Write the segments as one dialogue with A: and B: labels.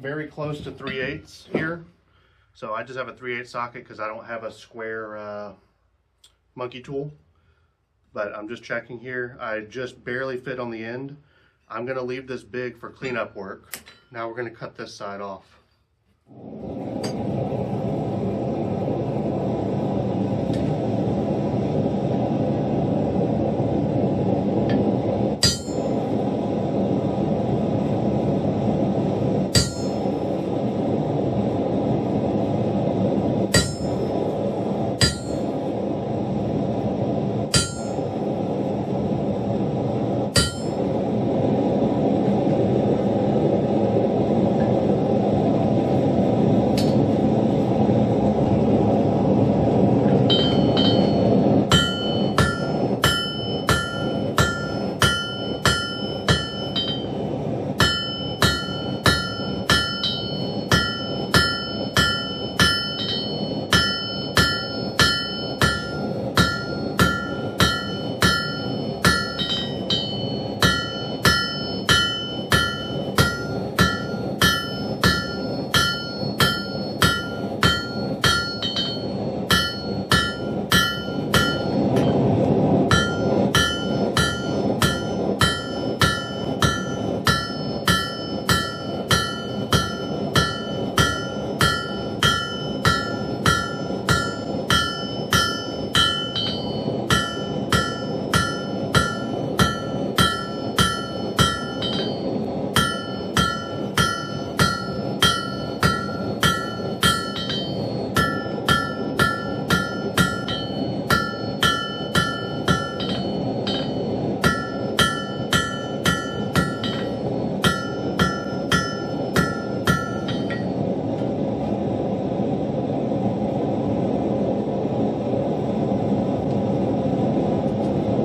A: very close to 3/8 here. So I just have a 3/8 socket because I don't have a square monkey tool. But I'm just checking here. I just barely fit on the end. I'm gonna leave this big for cleanup work. Now we're gonna cut this side off.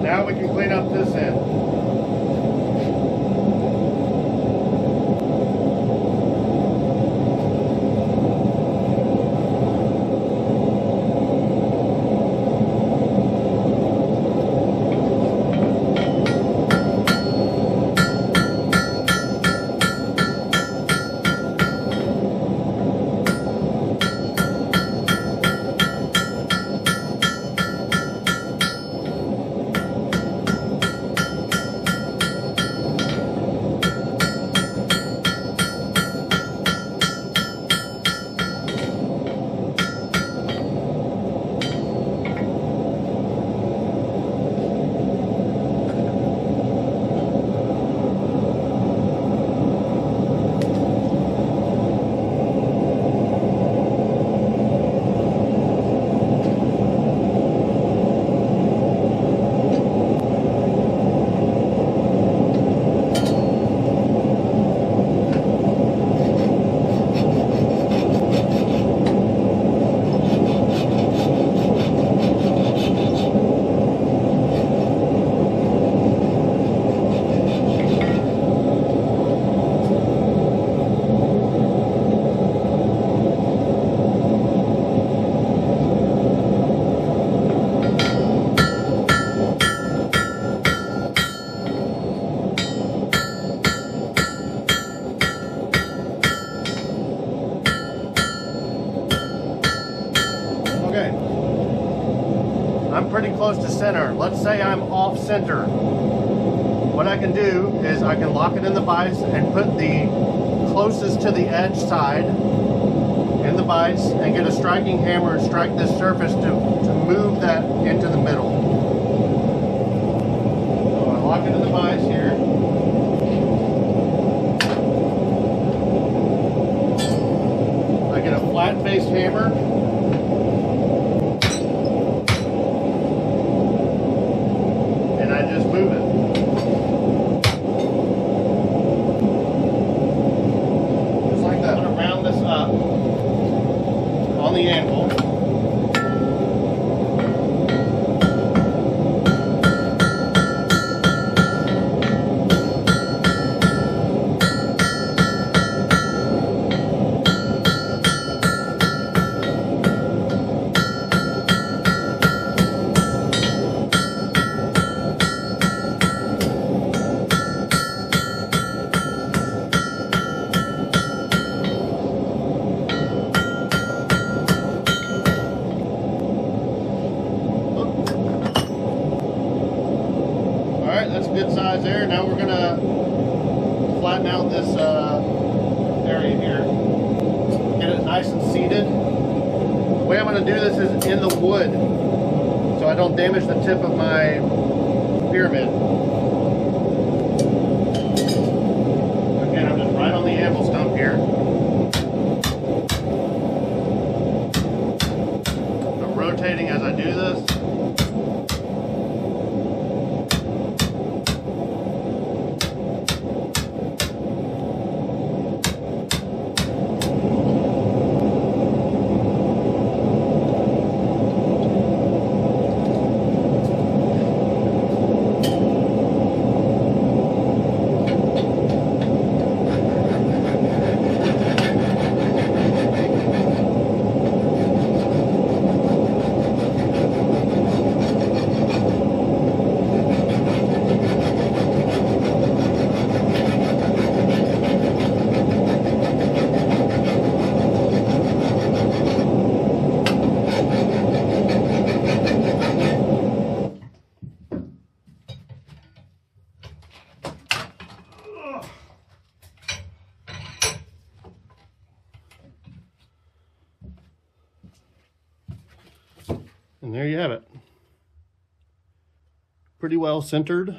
A: Now we can clean up this end. I'm pretty close to center. Let's say I'm off center. What I can do is I can lock it in the vise and put the closest to the edge side in the vise and get a striking hammer and strike this surface to move that into the middle. So I lock it in the vise here. I get a flat-faced hammer. Move it. Just like that. I'm going to round this up on the anvil. size there. Now we're gonna flatten out this area here. Get it nice and seated. The way I'm gonna do this is in the wood, so I don't damage the tip of my pyramid. Again, I'm just right on the anvil stump here. I'm rotating as I do this. And there you have it. Pretty well centered.